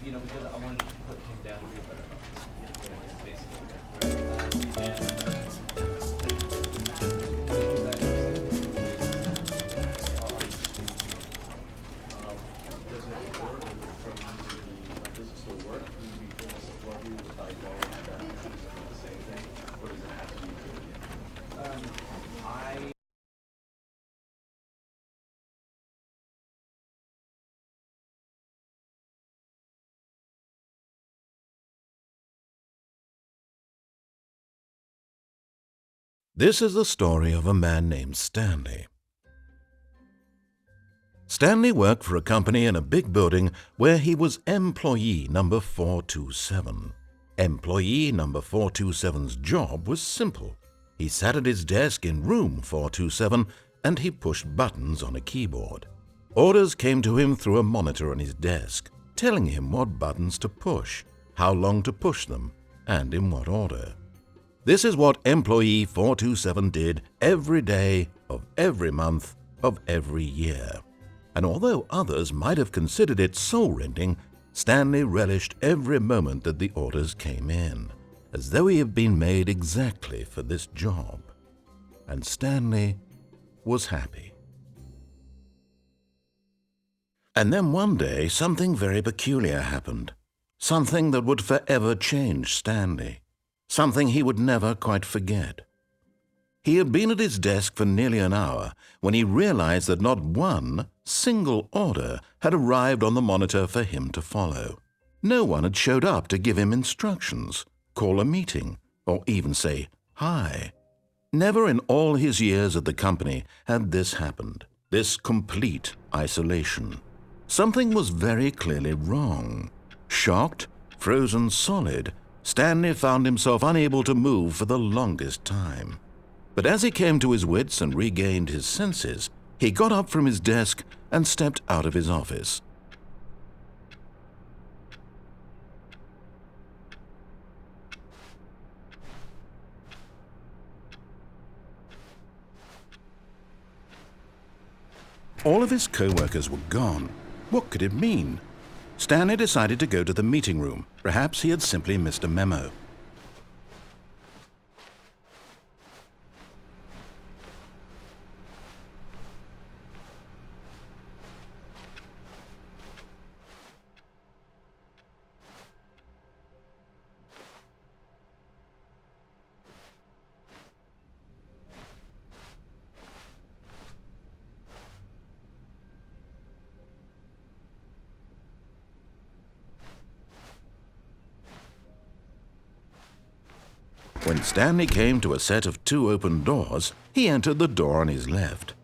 because I wanted to put him down here, but basically. Does it work from like, does it still work? Can you be able to support you with like going and the same thing? Or does it have to be good again? I This is the story of a man named Stanley. Stanley worked for a company in a big building where he was employee number 427. Employee number 427's job was simple. He sat at his desk in room 427 and he pushed buttons on a keyboard. Orders came to him through a monitor on his desk, telling him what buttons to push, how long to push them, and in what order. This is what employee 427 did every day of every month of every year. And although others might have considered it soul-rending, Stanley relished every moment that the orders came in, as though he had been made exactly for this job. And Stanley was happy. And then one day, something very peculiar happened. Something that would forever change Stanley. Something he would never quite forget. He had been at his desk for nearly an hour when he realized that not one single order had arrived on the monitor for him to follow. No one had showed up to give him instructions, call a meeting, or even say hi. Never in all his years at the company had this happened, this complete isolation. Something was very clearly wrong. Shocked, frozen solid, Stanley found himself unable to move for the longest time. But as he came to his wits and regained his senses, he got up from his desk and stepped out of his office. All of his co-workers were gone. What could it mean? Stanley decided to go to the meeting room. Perhaps he had simply missed a memo. When Stanley came to a set of two open doors, he entered the door on his left.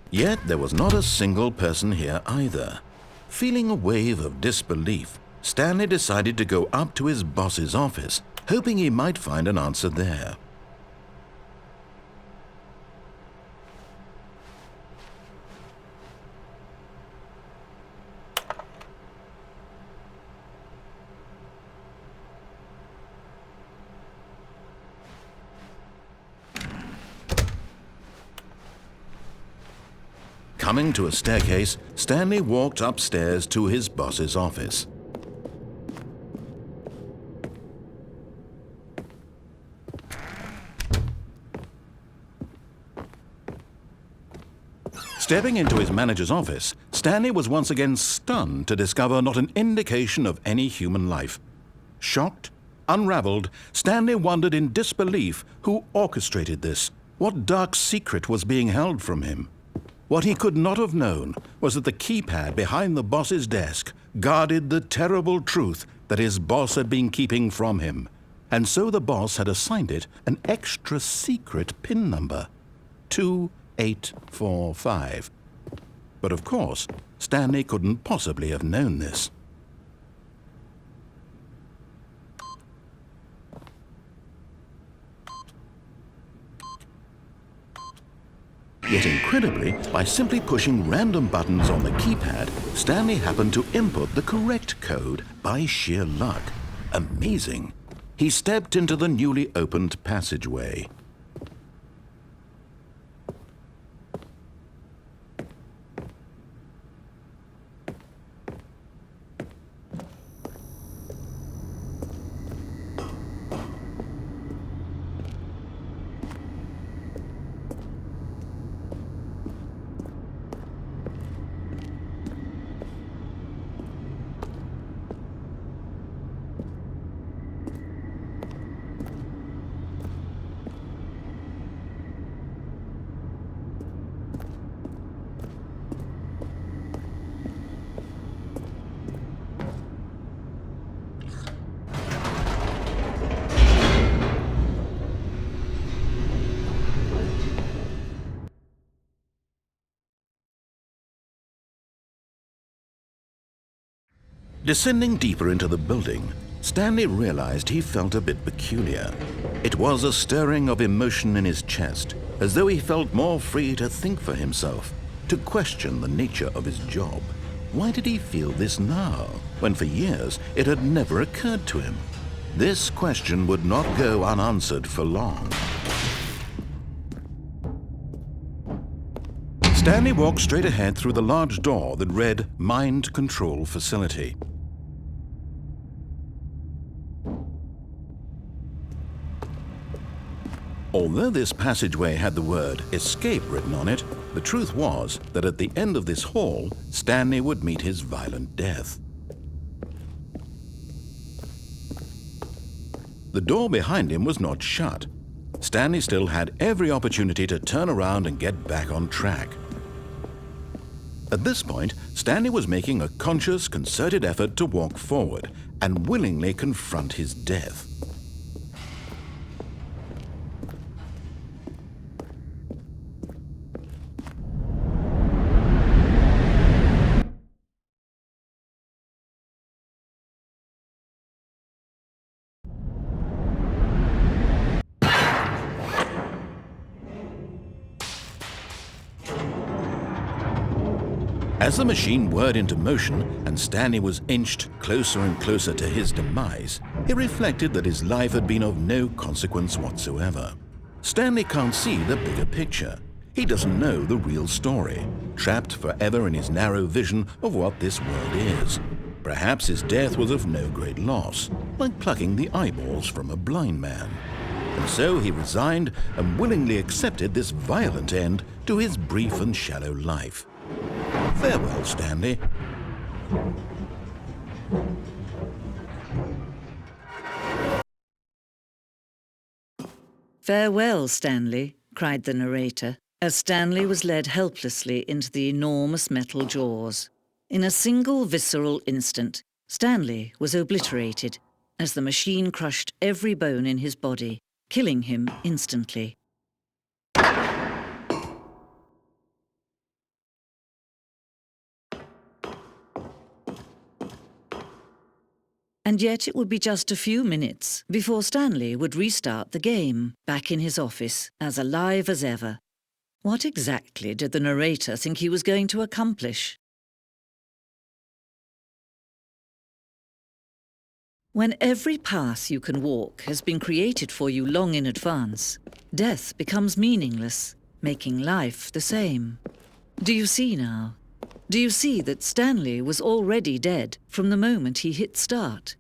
Yet there was not a single person here either. Feeling a wave of disbelief, Stanley decided to go up to his boss's office, hoping he might find an answer there. Coming to a staircase, Stanley walked upstairs to his boss's office. Stepping into his manager's office, Stanley was once again stunned to discover not an indication of any human life. Shocked, unraveled, Stanley wondered in disbelief who orchestrated this, what dark secret was being held from him. What he could not have known was that the keypad behind the boss's desk guarded the terrible truth that his boss had been keeping from him, and so the boss had assigned it an extra secret PIN number, 2845. But of course, Stanley couldn't possibly have known this. Yet incredibly, by simply pushing random buttons on the keypad, Stanley happened to input the correct code by sheer luck. Amazing. He stepped into the newly opened passageway. Descending deeper into the building, Stanley realized he felt a bit peculiar. It was a stirring of emotion in his chest, as though he felt more free to think for himself, to question the nature of his job. Why did he feel this now, when for years it had never occurred to him? This question would not go unanswered for long. Stanley walked straight ahead through the large door that read Mind Control Facility. Although this passageway had the word escape written on it, the truth was that at the end of this hall, Stanley would meet his violent death. The door behind him was not shut. Stanley still had every opportunity to turn around and get back on track. At this point, Stanley was making a conscious, concerted effort to walk forward and willingly confront his death. As the machine whirred into motion and Stanley was inched closer and closer to his demise, he reflected that his life had been of no consequence whatsoever. Stanley can't see the bigger picture. He doesn't know the real story, trapped forever in his narrow vision of what this world is. Perhaps his death was of no great loss, like plucking the eyeballs from a blind man. And so he resigned and willingly accepted this violent end to his brief and shallow life. Farewell, Stanley. Farewell, Stanley, cried the narrator, as Stanley was led helplessly into the enormous metal jaws. In a single visceral instant, Stanley was obliterated as the machine crushed every bone in his body, killing him instantly. And yet it would be just a few minutes before Stanley would restart the game, back in his office, as alive as ever. What exactly did the narrator think he was going to accomplish? When every path you can walk has been created for you long in advance, death becomes meaningless, making life the same. Do you see now? Do you see that Stanley was already dead from the moment he hit start?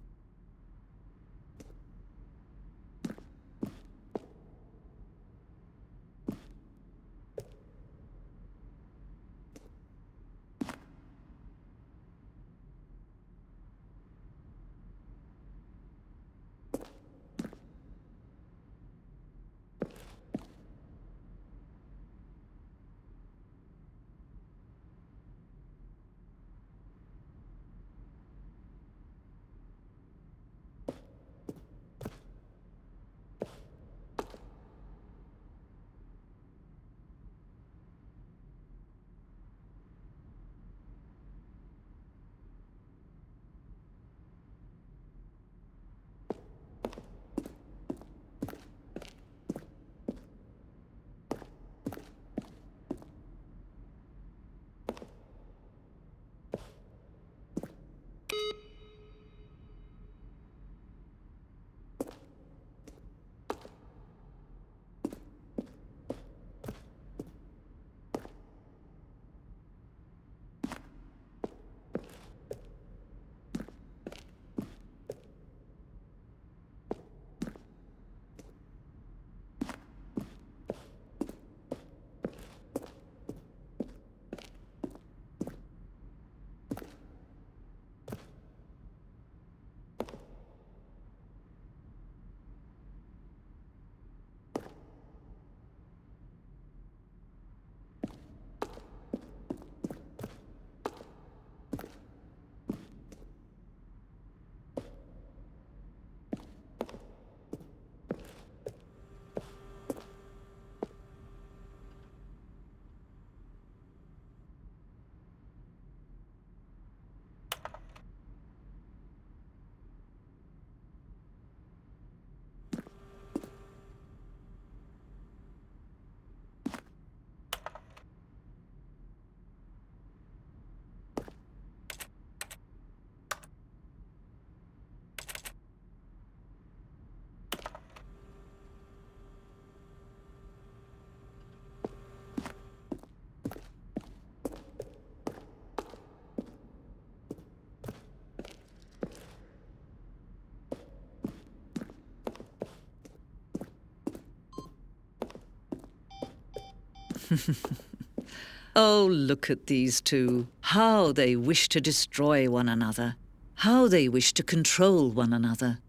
Oh, look at these two. How they wish to destroy one another. How they wish to control one another.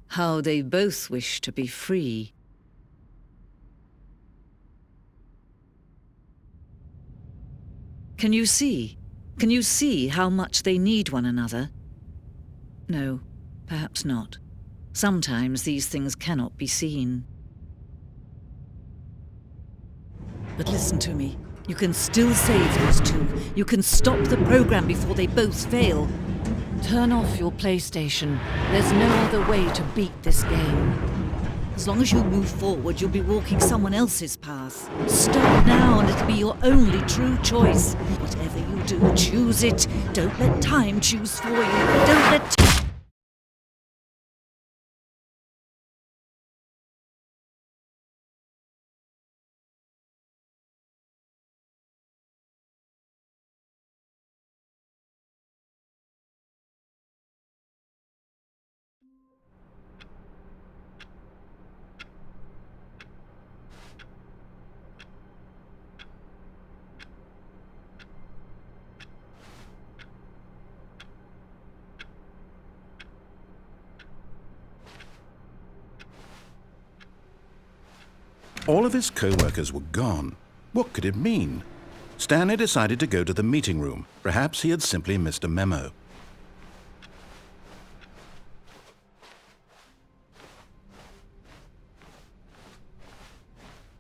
How they both wish to be free. Can you see? Can you see how much they need one another? No, perhaps not. Sometimes these things cannot be seen. But listen to me. You can still save those two. You can stop the program before they both fail. Turn off your PlayStation. There's no other way to beat this game. As long as you move forward, you'll be walking someone else's path. Stop now and it'll be your only true choice. Whatever you do, choose it. Don't let time choose for you. Don't let... All of his co-workers were gone. What could it mean? Stanley decided to go to the meeting room. Perhaps he had simply missed a memo.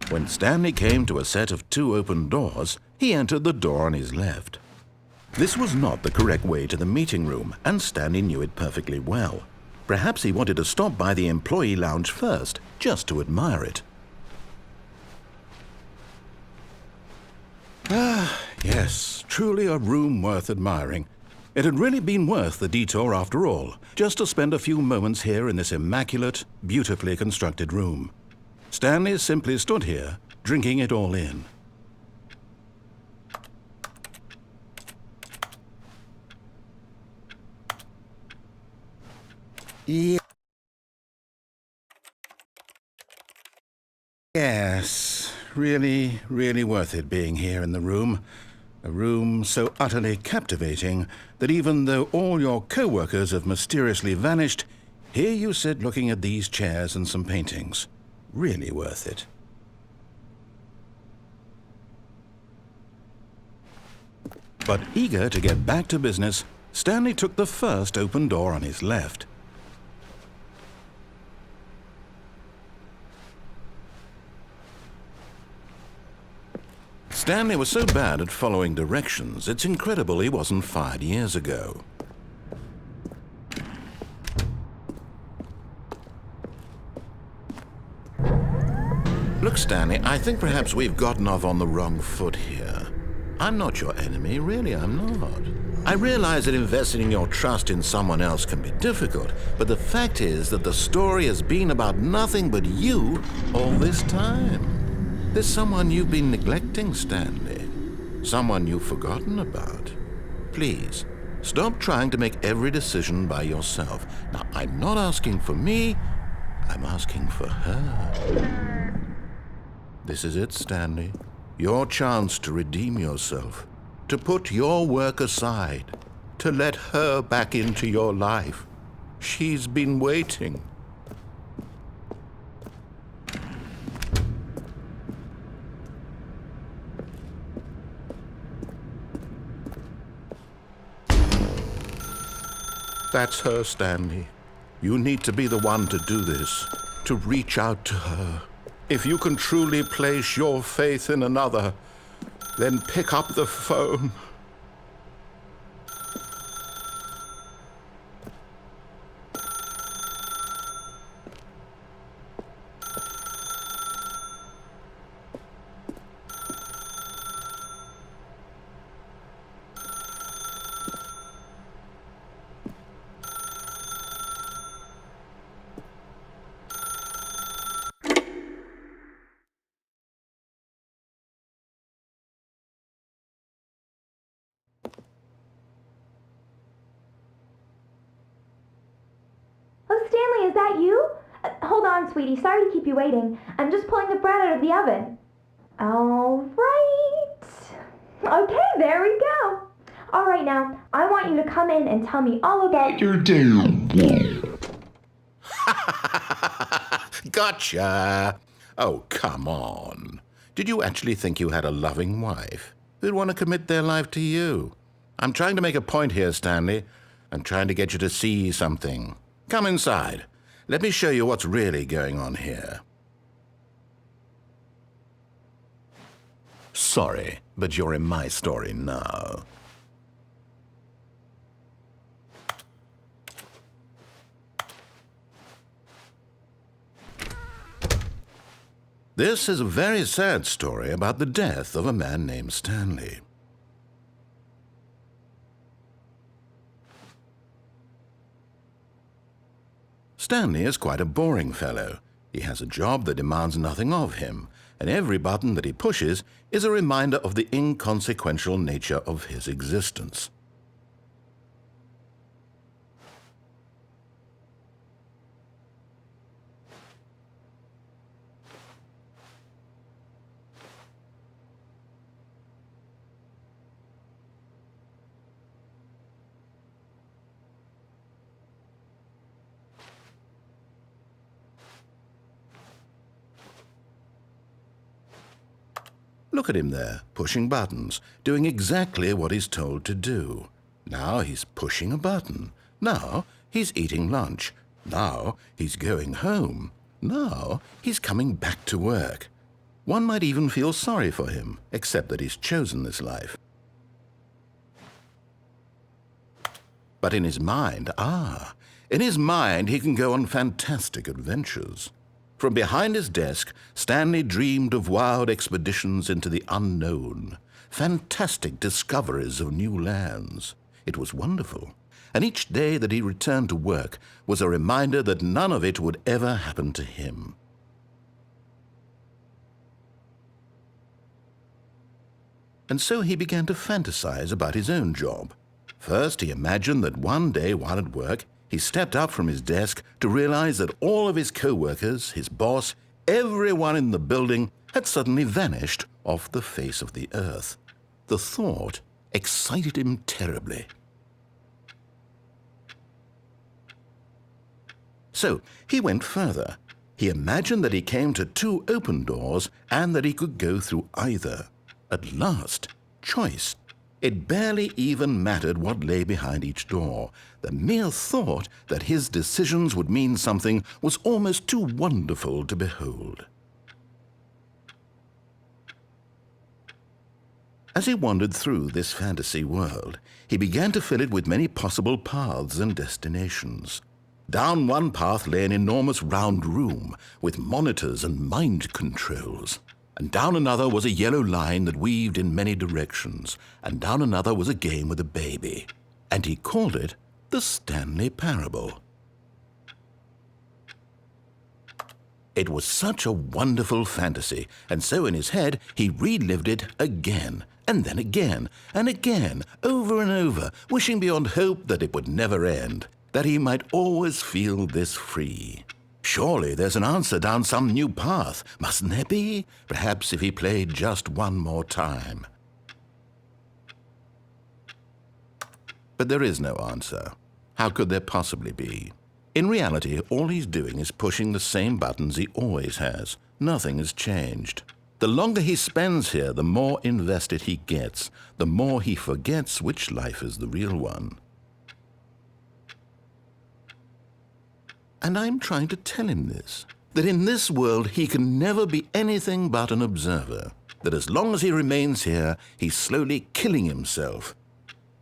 When Stanley came to a set of 2 open doors, he entered the door on his left. This was not the correct way to the meeting room, and Stanley knew it perfectly well. Perhaps he wanted to stop by the employee lounge first, just to admire it. Ah, yes, truly a room worth admiring. It had really been worth the detour after all, just to spend a few moments here in this immaculate, beautifully constructed room. Stanley simply stood here, drinking it all in. Yes, really, really worth it being here in the room. A room so utterly captivating that even though all your co-workers have mysteriously vanished, here you sit looking at these chairs and some paintings. Really worth it. But eager to get back to business, Stanley took the first open door on his left. Stanley was so bad at following directions, it's incredible he wasn't fired years ago. Look, Stanley, I think perhaps we've gotten off on the wrong foot here. I'm not your enemy, really, I'm not. I realize that investing your trust in someone else can be difficult, but the fact is that the story has been about nothing but you all this time. There's someone you've been neglecting, Stanley. Someone you've forgotten about. Please, stop trying to make every decision by yourself. Now, I'm not asking for me, I'm asking for her. This is it, Stanley. Your chance to redeem yourself. To put your work aside. To let her back into your life. She's been waiting. That's her, Stanley. You need to be the one to do this, to reach out to her. If you can truly place your faith in another, then pick up the phone. Oh, Stanley, is that you? Hold on, sweetie. Sorry to keep you waiting. I'm just pulling the bread out of the oven. All right. Okay, there we go. All right, now, I want you to come in and tell me all about your day. Gotcha! Oh, come on. Did you actually think you had a loving wife who'd want to commit their life to you? I'm trying to make a point here, Stanley. I'm trying to get you to see something. Come inside. Let me show you what's really going on here. Sorry, but you're in my story now. This is a very sad story about the death of a man named Stanley. Stanley is quite a boring fellow. He has a job that demands nothing of him, and every button that he pushes is a reminder of the inconsequential nature of his existence. Look at him there, pushing buttons, doing exactly what he's told to do. Now he's pushing a button. Now he's eating lunch. Now he's going home. Now he's coming back to work. One might even feel sorry for him, except that he's chosen this life. But in his mind, he can go on fantastic adventures. From behind his desk, Stanley dreamed of wild expeditions into the unknown, fantastic discoveries of new lands. It was wonderful, and each day that he returned to work was a reminder that none of it would ever happen to him. And so he began to fantasize about his own job. First, he imagined that one day while at work, he stepped up from his desk to realize that all of his co-workers, his boss, everyone in the building had suddenly vanished off the face of the earth. The thought excited him terribly. So he went further. He imagined that he came to 2 open doors and that he could go through either. At last, choice. It barely even mattered what lay behind each door. The mere thought that his decisions would mean something was almost too wonderful to behold. As he wandered through this fantasy world, he began to fill it with many possible paths and destinations. Down one path lay an enormous round room with monitors and mind controls. And down another was a yellow line that weaved in many directions, and down another was a game with a baby. And he called it the Stanley Parable. It was such a wonderful fantasy, and so in his head he relived it again, and then again, and again, over and over, wishing beyond hope that it would never end, that he might always feel this free. Surely there's an answer down some new path, mustn't there be? Perhaps if he played just one more time. But there is no answer. How could there possibly be? In reality, all he's doing is pushing the same buttons he always has. Nothing has changed. The longer he spends here, the more invested he gets, the more he forgets which life is the real one. And I'm trying to tell him this, that in this world he can never be anything but an observer, that as long as he remains here, he's slowly killing himself.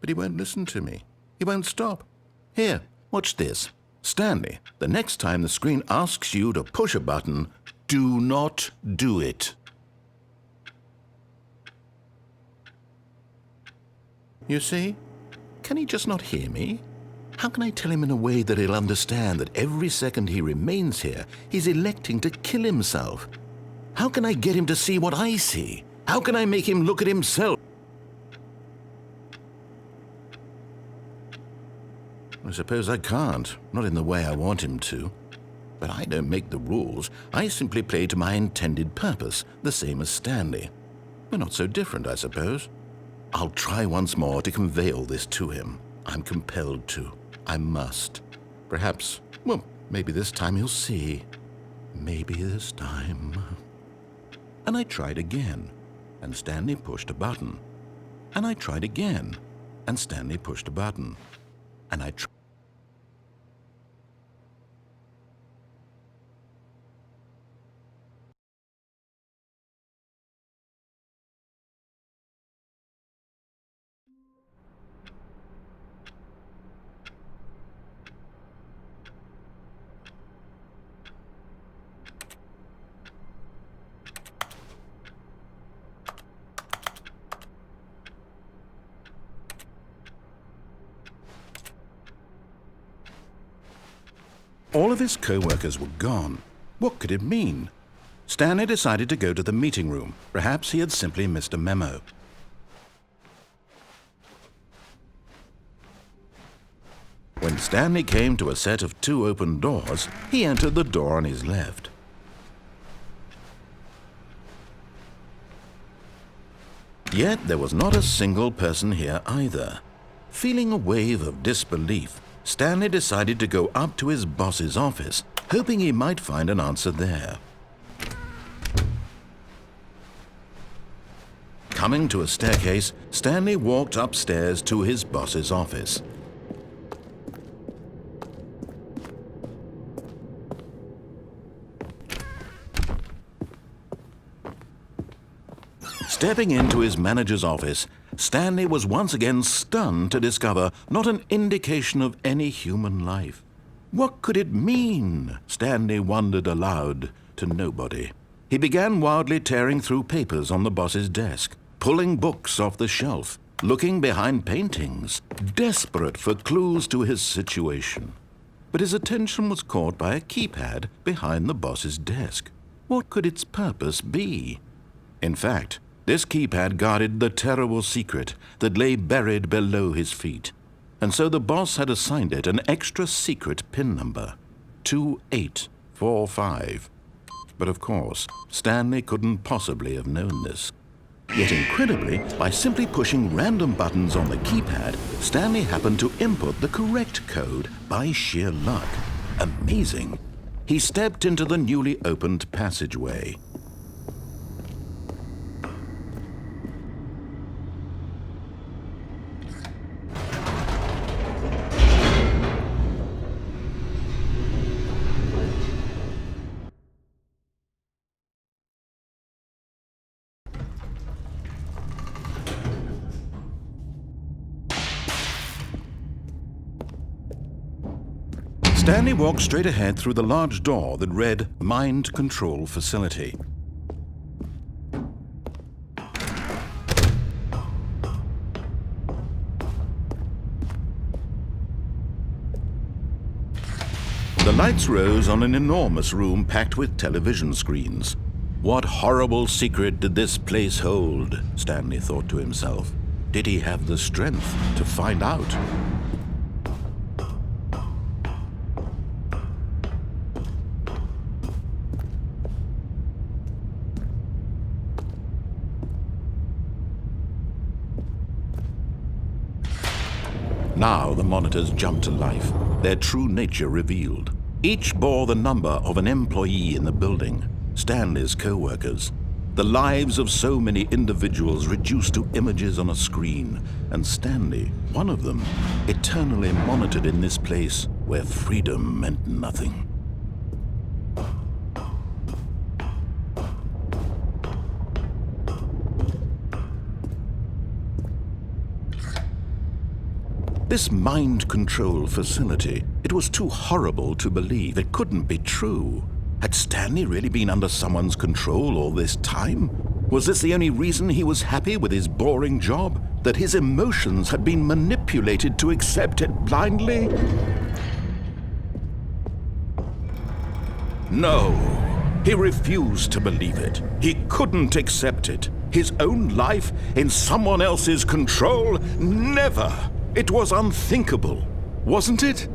But he won't listen to me. He won't stop. Here, watch this. Stanley, the next time the screen asks you to push a button, do not do it. You see? Can he just not hear me? How can I tell him in a way that he'll understand that every second he remains here, he's electing to kill himself? How can I get him to see what I see? How can I make him look at himself? I suppose I can't, not in the way I want him to. But I don't make the rules. I simply play to my intended purpose, the same as Stanley. We're not so different, I suppose. I'll try once more to convey all this to him. I'm compelled to. I must. Perhaps, well, maybe this time he'll see. Maybe this time. And I tried again, and Stanley pushed a button. And I tried again, and Stanley pushed a button. And I tried. All of his co-workers were gone. What could it mean? Stanley decided to go to the meeting room. Perhaps he had simply missed a memo. When Stanley came to a set of 2 open doors, he entered the door on his left. Yet there was not a single person here either. Feeling a wave of disbelief, Stanley decided to go up to his boss's office, hoping he might find an answer there. Coming to a staircase, Stanley walked upstairs to his boss's office. Stepping into his manager's office, Stanley was once again stunned to discover not an indication of any human life. What could it mean? Stanley wondered aloud to nobody. He began wildly tearing through papers on the boss's desk, pulling books off the shelf, looking behind paintings, desperate for clues to his situation. But his attention was caught by a keypad behind the boss's desk. What could its purpose be? In fact, this keypad guarded the terrible secret that lay buried below his feet. And so the boss had assigned it an extra secret PIN number, 2845. But of course, Stanley couldn't possibly have known this. Yet incredibly, by simply pushing random buttons on the keypad, Stanley happened to input the correct code by sheer luck. Amazing. He stepped into the newly opened passageway. Stanley walked straight ahead through the large door that read Mind Control Facility. The lights rose on an enormous room packed with television screens. What horrible secret did this place hold? Stanley thought to himself. Did he have the strength to find out? Now the monitors jumped to life, their true nature revealed. Each bore the number of an employee in the building, Stanley's co-workers. The lives of so many individuals reduced to images on a screen, and Stanley, one of them, eternally monitored in this place where freedom meant nothing. This mind control facility, it was too horrible to believe. It couldn't be true. Had Stanley really been under someone's control all this time? Was this the only reason he was happy with his boring job? That his emotions had been manipulated to accept it blindly? No, he refused to believe it. He couldn't accept it. His own life in someone else's control? Never! It was unthinkable, wasn't it?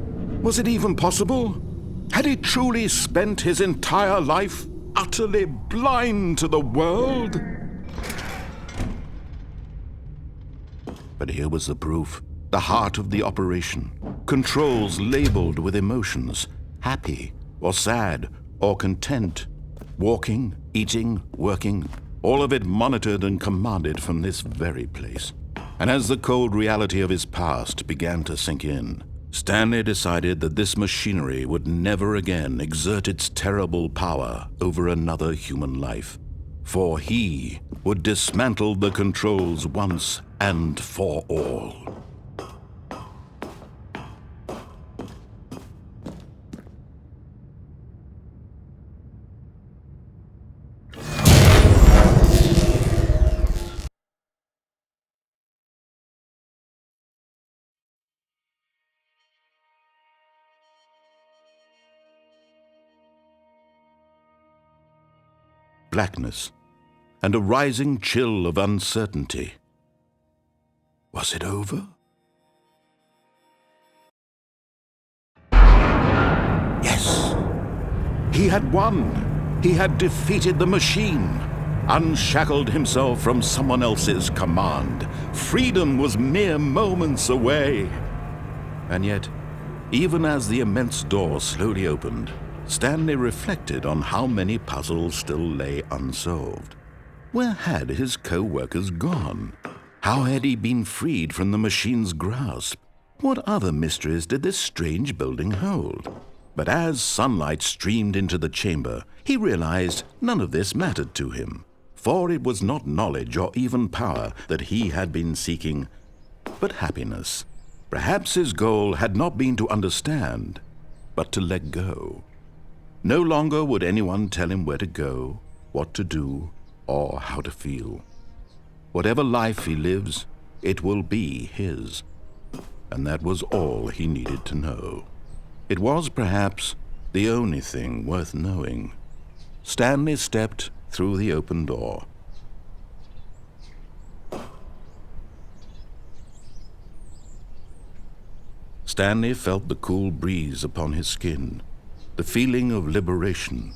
Was it even possible? Had he truly spent his entire life utterly blind to the world? But here was the proof, the heart of the operation. Controls labeled with emotions, happy or sad or content. Walking, eating, working, all of it monitored and commanded from this very place. And as the cold reality of his past began to sink in, Stanley decided that this machinery would never again exert its terrible power over another human life. For he would dismantle the controls once and for all. Blackness and a rising chill of uncertainty. Was it over? Yes! He had won! He had defeated the machine, unshackled himself from someone else's command. Freedom was mere moments away. And yet, even as the immense door slowly opened, Stanley reflected on how many puzzles still lay unsolved. Where had his co-workers gone? How had he been freed from the machine's grasp? What other mysteries did this strange building hold? But as sunlight streamed into the chamber, he realized none of this mattered to him, for it was not knowledge or even power that he had been seeking, but happiness. Perhaps his goal had not been to understand, but to let go. No longer would anyone tell him where to go, what to do, or how to feel. Whatever life he lives, it will be his. And that was all he needed to know. It was perhaps the only thing worth knowing. Stanley stepped through the open door. Stanley felt the cool breeze upon his skin, the feeling of liberation,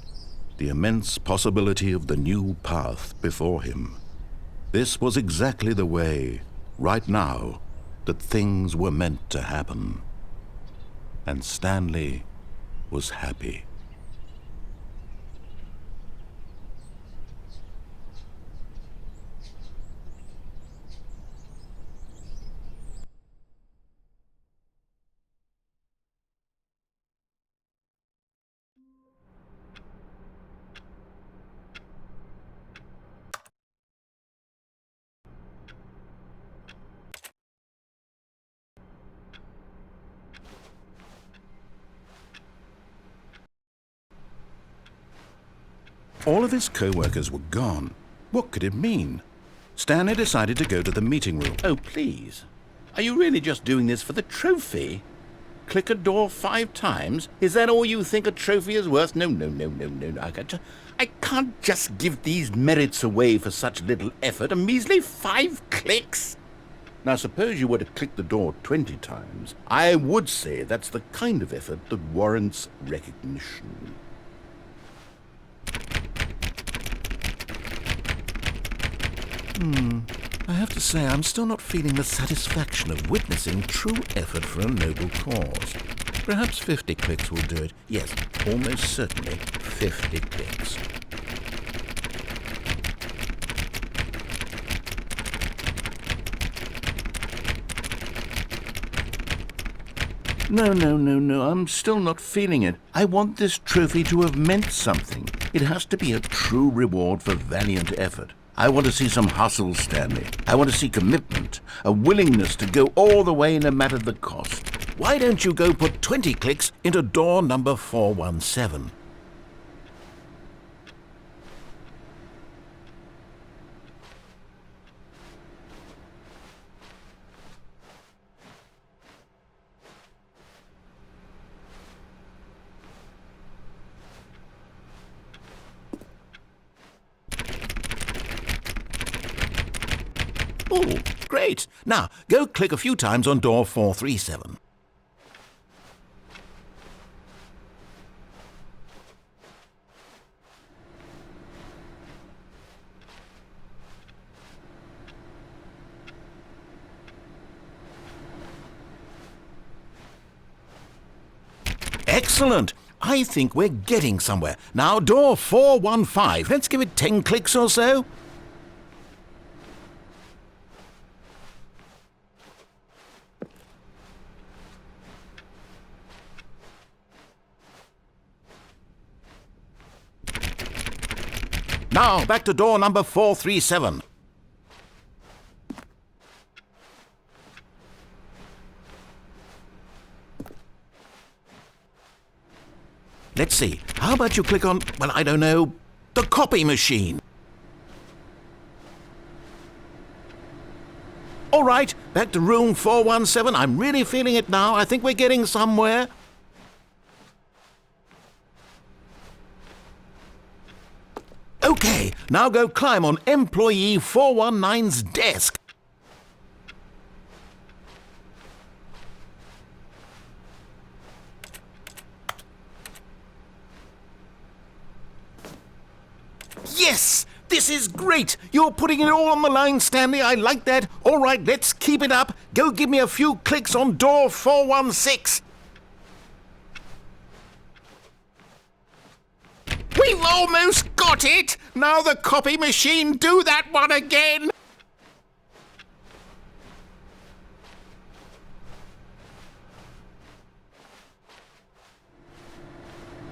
the immense possibility of the new path before him. This was exactly the way, right now, that things were meant to happen. And Stanley was happy. All of his co-workers were gone. What could it mean? Stanley decided to go to the meeting room. Oh, please. Are you really just doing this for the trophy? Click a door 5 times? Is that all you think a trophy is worth? No. I can't just give these merits away for such little effort. A measly 5 clicks? Now, suppose you were to click the door 20 times. I would say that's the kind of effort that warrants recognition. I have to say, I'm still not feeling the satisfaction of witnessing true effort for a noble cause. Perhaps 50 clicks will do it. Yes, almost certainly 50 clicks. No, I'm still not feeling it. I want this trophy to have meant something. It has to be a true reward for valiant effort. I want to see some hustle, Stanley. I want to see commitment, a willingness to go all the way no matter the cost. Why don't you go put 20 clicks into door number 417? Oh, great. Now, go click a few times on door 437. Excellent! I think we're getting somewhere. Now, door 415. Let's give it 10 clicks or so. Now, back to door number 437. Let's see. How about you click on, well, I don't know, the copy machine? All right, back to room 417. I'm really feeling it now. I think we're getting somewhere. Okay, now go climb on employee 419's desk. Yes! This is great! You're putting it all on the line, Stanley. I like that. All right, let's keep it up. Go give me a few clicks on door 416. We've almost got it! Now the copy machine, do that one again!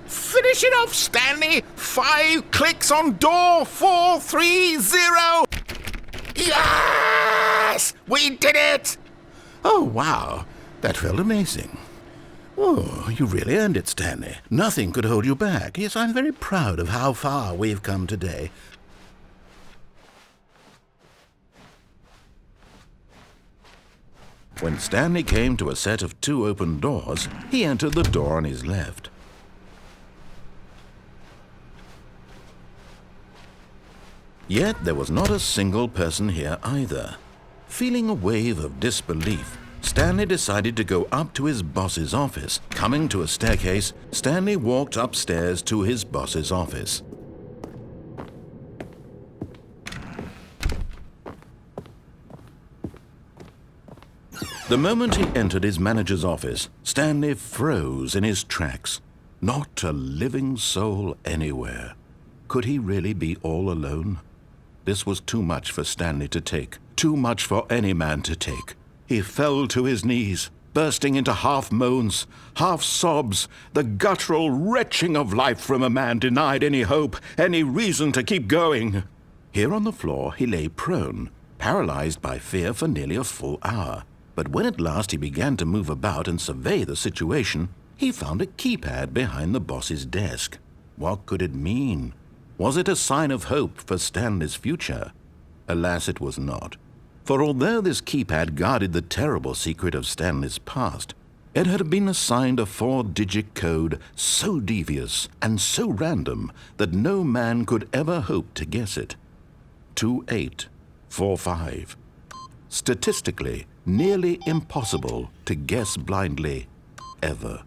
Finish it off, Stanley! 5 clicks on door 430! Yes! We did it! Oh, wow. That felt amazing. Oh, you really earned it, Stanley. Nothing could hold you back. Yes, I'm very proud of how far we've come today. When Stanley came to a set of 2 open doors, he entered the door on his left. Yet there was not a single person here either. Feeling a wave of disbelief, Stanley decided to go up to his boss's office. Coming to a staircase, Stanley walked upstairs to his boss's office. The moment he entered his manager's office, Stanley froze in his tracks. Not a living soul anywhere. Could he really be all alone? This was too much for Stanley to take. Too much for any man to take. He fell to his knees, bursting into half moans, half sobs, the guttural retching of life from a man denied any hope, any reason to keep going. Here on the floor he lay prone, paralyzed by fear for nearly a full hour. But when at last he began to move about and survey the situation, he found a keypad behind the boss's desk. What could it mean? Was it a sign of hope for Stanley's future? Alas, it was not. For although this keypad guarded the terrible secret of Stanley's past, it had been assigned a 4-digit code so devious and so random that no man could ever hope to guess it. 2845. Statistically, nearly impossible to guess blindly, ever.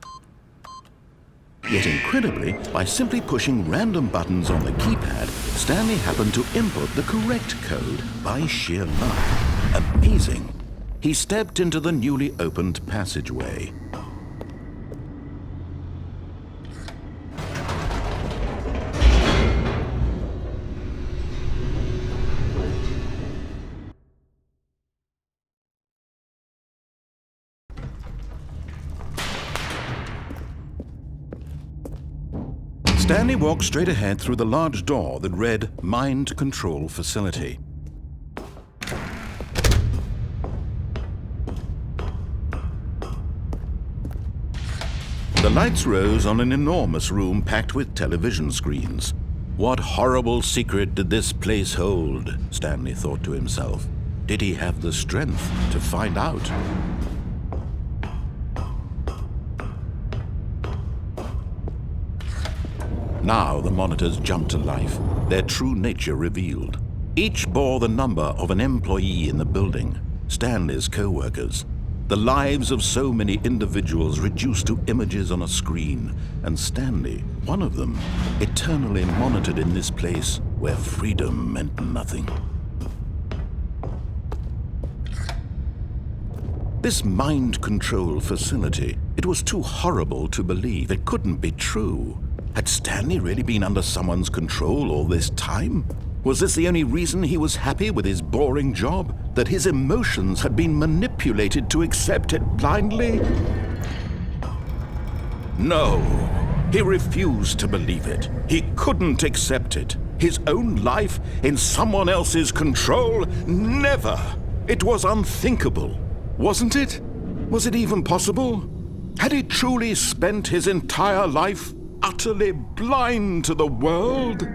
Yet incredibly, by simply pushing random buttons on the keypad, Stanley happened to input the correct code by sheer luck. Amazing. He stepped into the newly opened passageway. Stanley walked straight ahead through the large door that read Mind Control Facility. The lights rose on an enormous room packed with television screens. What horrible secret did this place hold? Stanley thought to himself. Did he have the strength to find out? Now the monitors jumped to life, their true nature revealed. Each bore the number of an employee in the building, Stanley's co-workers. The lives of so many individuals reduced to images on a screen, and Stanley, one of them, eternally monitored in this place where freedom meant nothing. This mind control facility It was too horrible to believe. It couldn't be true. Had Stanley really been under someone's control all this time? Was this the only reason he was happy with his boring job? That his emotions had been manipulated to accept it blindly? No, he refused to believe it. He couldn't accept it. His own life in someone else's control? Never! It was unthinkable, wasn't it? Was it even possible? Had he truly spent his entire life utterly blind to the world?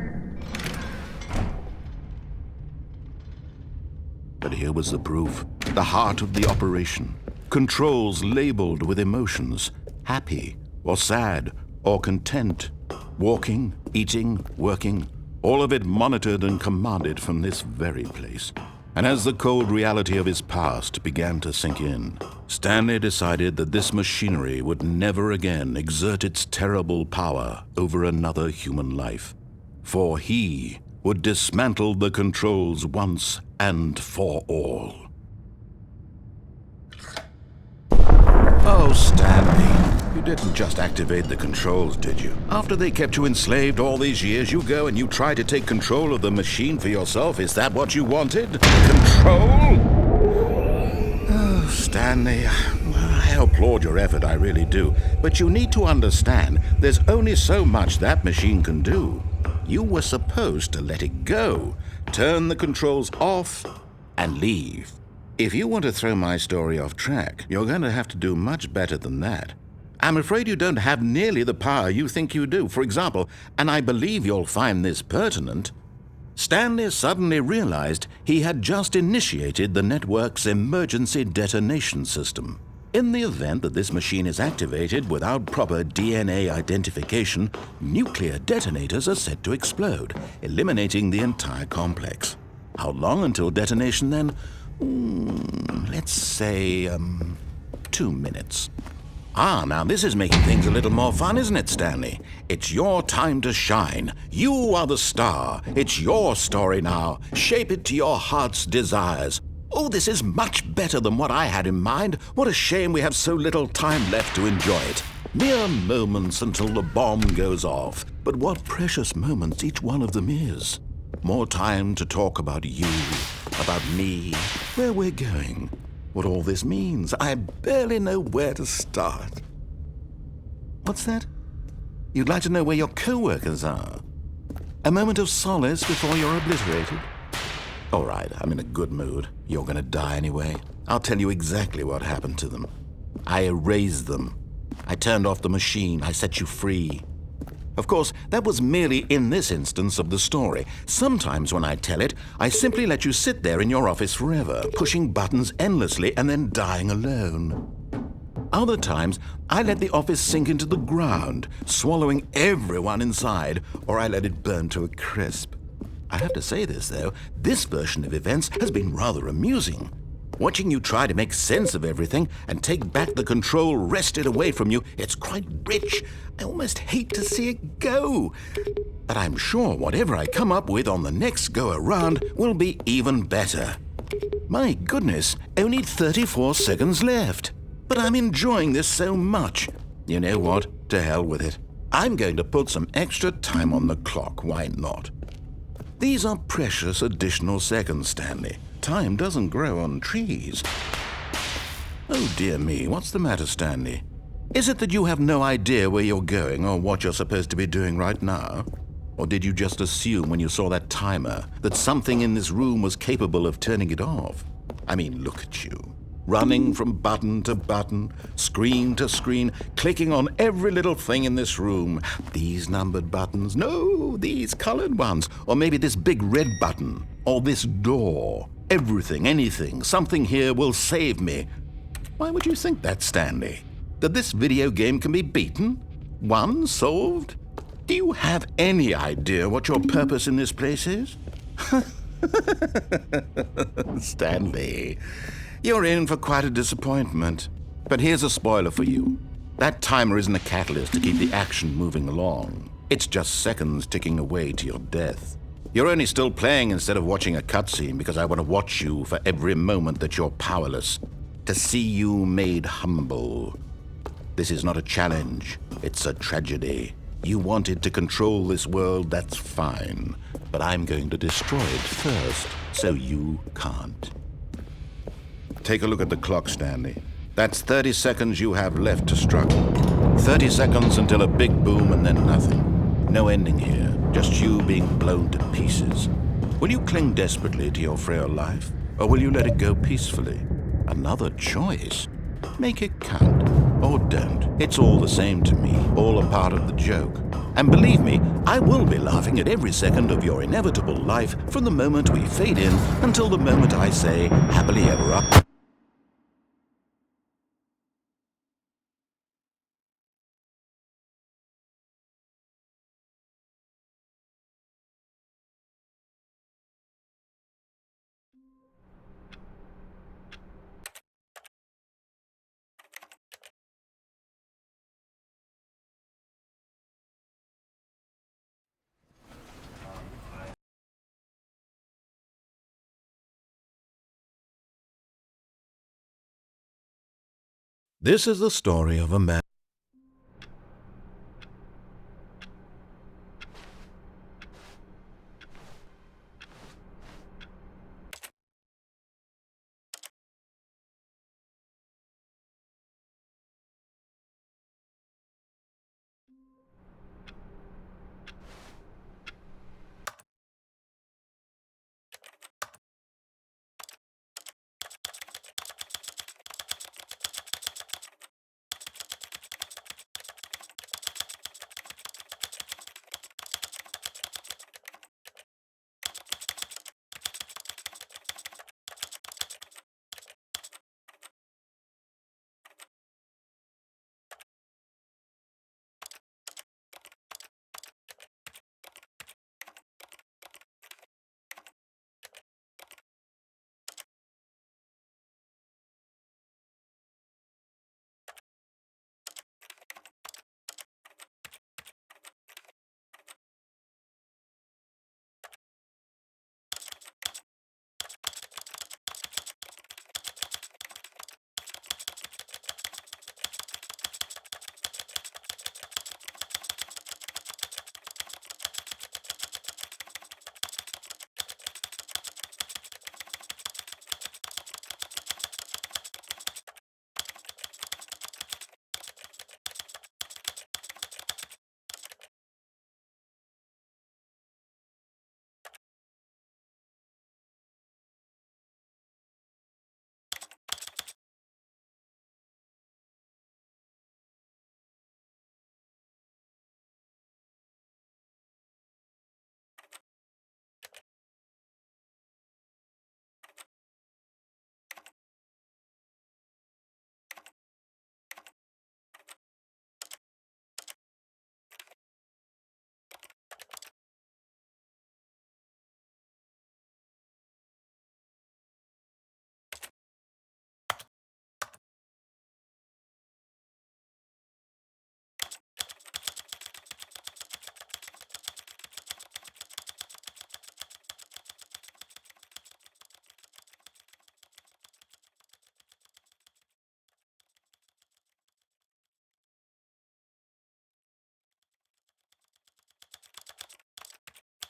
But here was the proof, the heart of the operation. Controls labeled with emotions, happy or sad or content, walking, eating, working, all of it monitored and commanded from this very place. And as the cold reality of his past began to sink in, Stanley decided that this machinery would never again exert its terrible power over another human life. For he would dismantle the controls once and for all. Oh, Stanley, you didn't just activate the controls, did you? After they kept you enslaved all these years, you go and you try to take control of the machine for yourself. Is that what you wanted? Control? Oh, Stanley, I applaud your effort, I really do. But you need to understand, there's only so much that machine can do. You were supposed to let it go, turn the controls off, and leave. If you want to throw my story off track, you're going to have to do much better than that. I'm afraid you don't have nearly the power you think you do. For example, and I believe you'll find this pertinent, Stanley suddenly realized he had just initiated the network's emergency detonation system. In the event that this machine is activated without proper DNA identification, nuclear detonators are set to explode, eliminating the entire complex. How long until detonation then? Let's say, 2 minutes. Now this is making things a little more fun, isn't it, Stanley? It's your time to shine. You are the star. It's your story now. Shape it to your heart's desires. Oh, this is much better than what I had in mind. What a shame we have so little time left to enjoy it. Mere moments until the bomb goes off. But what precious moments each one of them is. More time to talk about you, about me, where we're going, what all this means. I barely know where to start. What's that? You'd like to know where your co-workers are? A moment of solace before you're obliterated? All right, I'm in a good mood. You're going to die anyway. I'll tell you exactly what happened to them. I erased them. I turned off the machine. I set you free. Of course, that was merely in this instance of the story. Sometimes when I tell it, I simply let you sit there in your office forever, pushing buttons endlessly and then dying alone. Other times, I let the office sink into the ground, swallowing everyone inside, or I let it burn to a crisp. I have to say this, though, this version of events has been rather amusing. Watching you try to make sense of everything and take back the control wrested away from you, it's quite rich. I almost hate to see it go. But I'm sure whatever I come up with on the next go-around will be even better. My goodness, only 34 seconds left. But I'm enjoying this so much. You know what? To hell with it. I'm going to put some extra time on the clock. Why not? These are precious additional seconds, Stanley. Time doesn't grow on trees. Oh dear me, what's the matter, Stanley? Is it that you have no idea where you're going or what you're supposed to be doing right now? Or did you just assume when you saw that timer that something in this room was capable of turning it off? I mean, look at you. Running from button to button, screen to screen, clicking on every little thing in this room. These numbered buttons, no, these colored ones. Or maybe this big red button, or this door. Everything, anything, something here will save me. Why would you think that, Stanley? That this video game can be beaten? Won? Solved? Do you have any idea what your purpose in this place is? Stanley, you're in for quite a disappointment. But here's a spoiler for you. That timer isn't a catalyst to keep the action moving along. It's just seconds ticking away to your death. You're only still playing instead of watching a cutscene because I want to watch you for every moment that you're powerless, to see you made humble. This is not a challenge. It's a tragedy. You wanted to control this world, that's fine. But I'm going to destroy it first, so you can't. Take a look at the clock, Stanley. That's 30 seconds you have left to struggle. 30 seconds until a big boom and then nothing. No ending here, just you being blown to pieces. Will you cling desperately to your frail life, or will you let it go peacefully? Another choice. Make it count, or don't. It's all the same to me, all a part of the joke. And believe me, I will be laughing at every second of your inevitable life from the moment we fade in until the moment I say, happily ever after. This is the story of a man.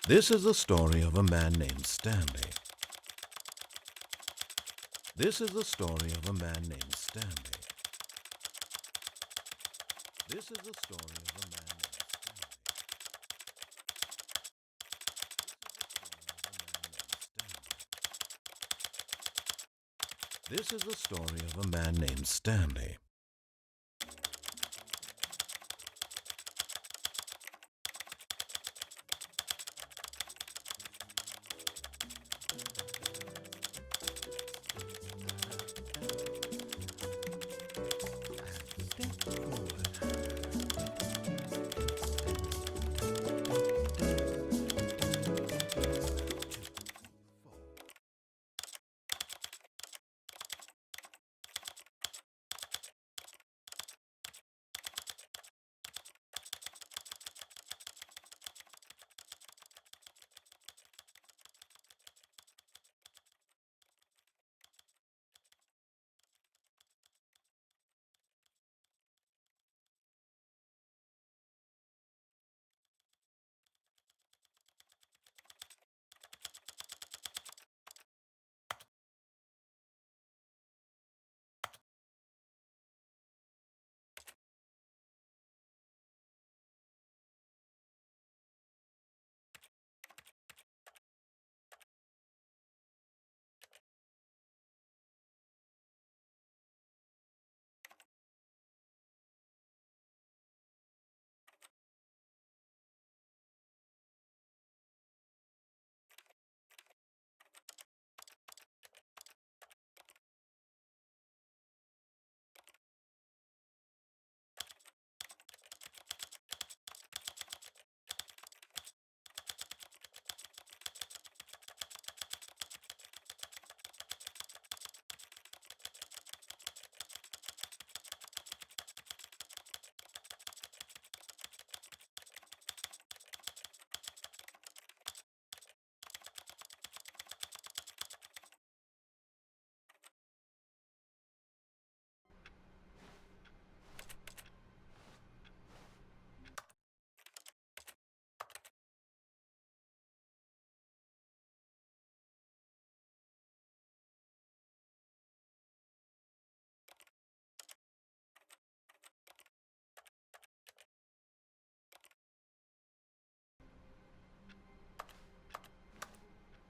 This is the story of a man named Stanley. This is the story of a man named Stanley. This is the story of a man named Stanley. This is the story of a man named Stanley.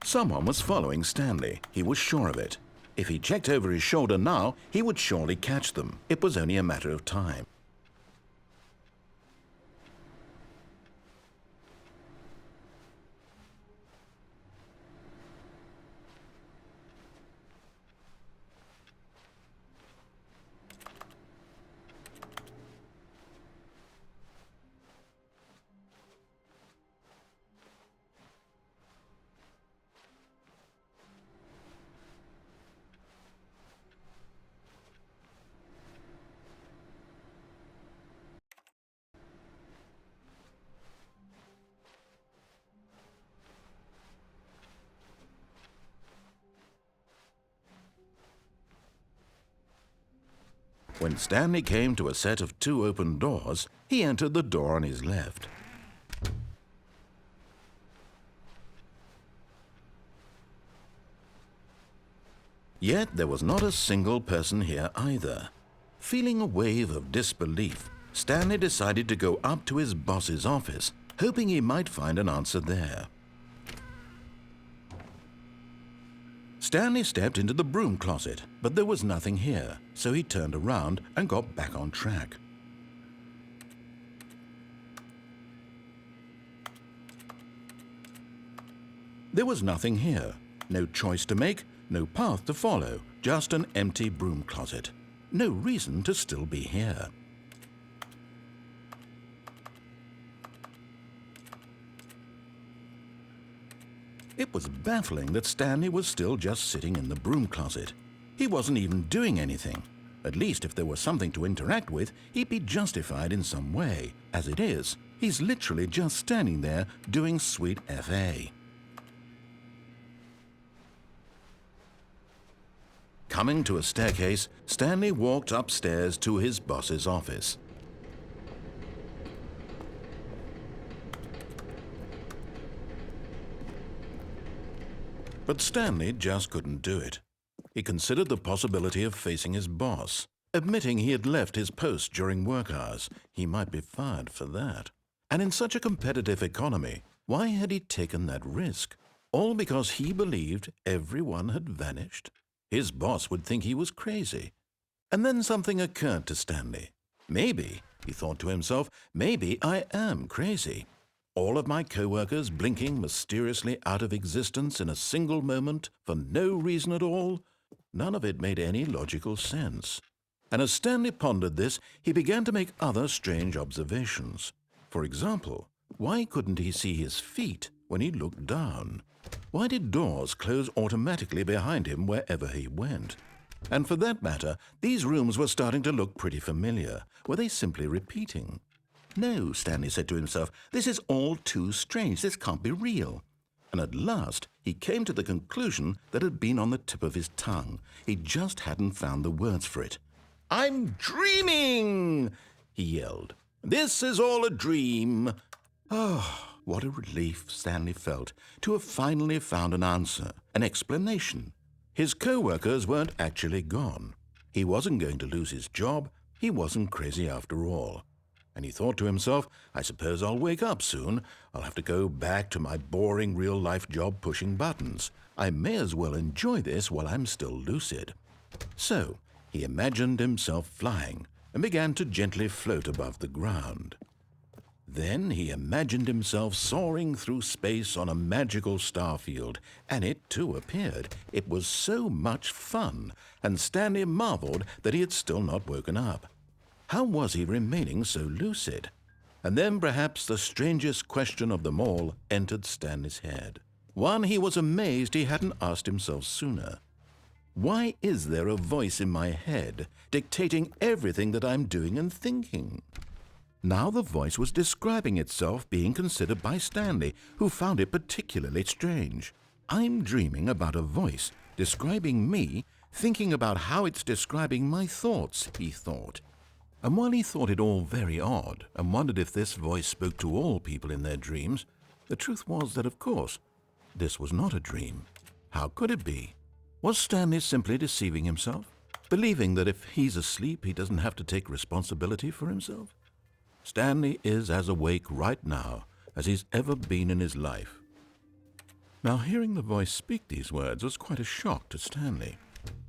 Someone was following Stanley. He was sure of it. If he checked over his shoulder now, he would surely catch them. It was only a matter of time. When Stanley came to a set of 2 open doors, he entered the door on his left. Yet there was not a single person here either. Feeling a wave of disbelief, Stanley decided to go up to his boss's office, hoping he might find an answer there. Stanley stepped into the broom closet, but there was nothing here, so he turned around and got back on track. There was nothing here, no choice to make, no path to follow, just an empty broom closet. No reason to still be here. It was baffling that Stanley was still just sitting in the broom closet. He wasn't even doing anything. At least if there was something to interact with, he'd be justified in some way. As it is, he's literally just standing there doing sweet FA. Coming to a staircase, Stanley walked upstairs to his boss's office. But Stanley just couldn't do it. He considered the possibility of facing his boss. Admitting he had left his post during work hours, he might be fired for that. And in such a competitive economy, why had he taken that risk? All because he believed everyone had vanished? His boss would think he was crazy. And then something occurred to Stanley. Maybe, he thought to himself, maybe I am crazy. All of my co-workers blinking mysteriously out of existence in a single moment for no reason at all? None of it made any logical sense. And as Stanley pondered this, he began to make other strange observations. For example, why couldn't he see his feet when he looked down? Why did doors close automatically behind him wherever he went? And for that matter, these rooms were starting to look pretty familiar. Were they simply repeating? No, Stanley said to himself, this is all too strange. This can't be real. And at last, he came to the conclusion that had been on the tip of his tongue. He just hadn't found the words for it. "I'm dreaming!" he yelled. "This is all a dream." Oh, what a relief Stanley felt to have finally found an answer, an explanation. His co-workers weren't actually gone. He wasn't going to lose his job. He wasn't crazy after all. And he thought to himself, I suppose I'll wake up soon. I'll have to go back to my boring real-life job pushing buttons. I may as well enjoy this while I'm still lucid. So he imagined himself flying and began to gently float above the ground. Then he imagined himself soaring through space on a magical starfield, and it too appeared. It was so much fun, and Stanley marveled that he had still not woken up. How was he remaining so lucid? And then perhaps the strangest question of them all entered Stanley's head. One he was amazed he hadn't asked himself sooner. Why is there a voice in my head dictating everything that I'm doing and thinking? Now the voice was describing itself being considered by Stanley, who found it particularly strange. I'm dreaming about a voice describing me, thinking about how it's describing my thoughts, he thought. And while he thought it all very odd and wondered if this voice spoke to all people in their dreams, the truth was that, of course, this was not a dream. How could it be? Was Stanley simply deceiving himself, believing that if he's asleep, he doesn't have to take responsibility for himself? Stanley is as awake right now as he's ever been in his life. Now, hearing the voice speak these words was quite a shock to Stanley.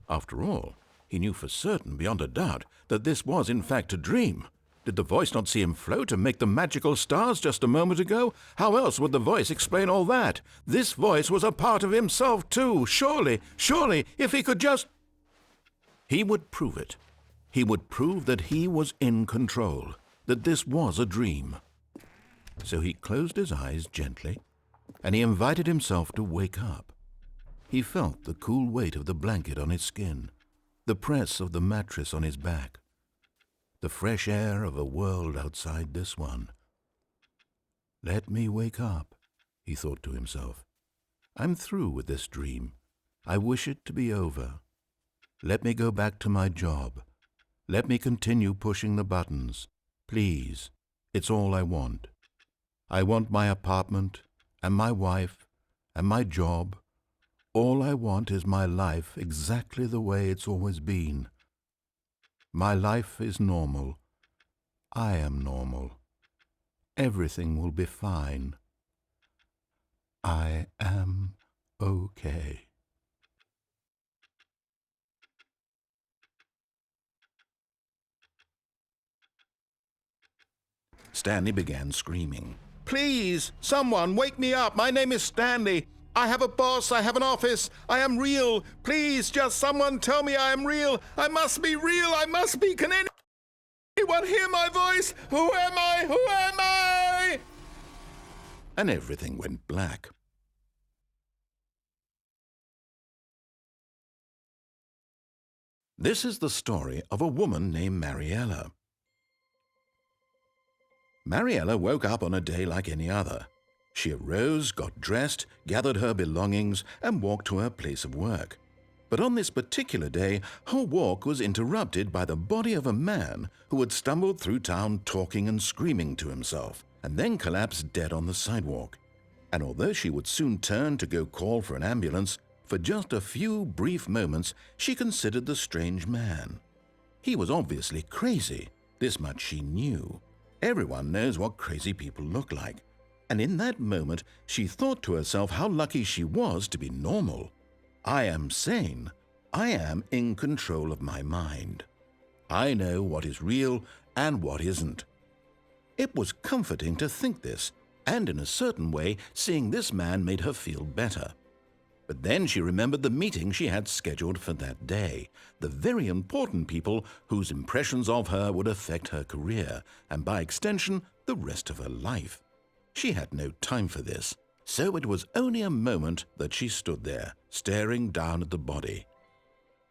After all, he knew for certain, beyond a doubt, that this was in fact a dream. Did the voice not see him float and make the magical stars just a moment ago? How else would the voice explain all that? This voice was a part of himself too. Surely, if he could just... He would prove it. He would prove that he was in control, that this was a dream. So he closed his eyes gently, and he invited himself to wake up. He felt the cool weight of the blanket on his skin, the press of the mattress on his back, the fresh air of a world outside this one. Let me wake up, he thought to himself. I'm through with this dream. I wish it to be over. Let me go back to my job. Let me continue pushing the buttons. Please, it's all I want. I want my apartment, and my wife, and my job. All I want is my life exactly the way it's always been. My life is normal. I am normal. Everything will be fine. I am okay. Stanley began screaming. Please, someone, wake me up. My name is Stanley. I have a boss. I have an office. I am real. Please, just someone tell me I am real. I must be real. I must be. Can anyone hear my voice? Who am I? Who am I? And everything went black. This is the story of a woman named Mariella. Mariella woke up on a day like any other. She arose, got dressed, gathered her belongings, and walked to her place of work. But on this particular day, her walk was interrupted by the body of a man who had stumbled through town talking and screaming to himself, and then collapsed dead on the sidewalk. And although she would soon turn to go call for an ambulance, for just a few brief moments she considered the strange man. He was obviously crazy. This much she knew. Everyone knows what crazy people look like. And in that moment, she thought to herself how lucky she was to be normal. I am sane. I am in control of my mind. I know what is real and what isn't. It was comforting to think this, and in a certain way, seeing this man made her feel better. But then she remembered the meeting she had scheduled for that day, the very important people whose impressions of her would affect her career, and by extension, the rest of her life. She had no time for this, so it was only a moment that she stood there, staring down at the body.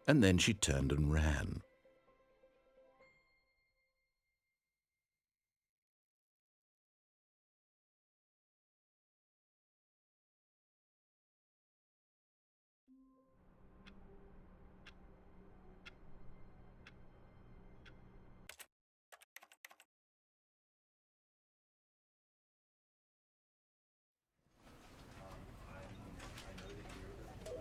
And then she turned and ran.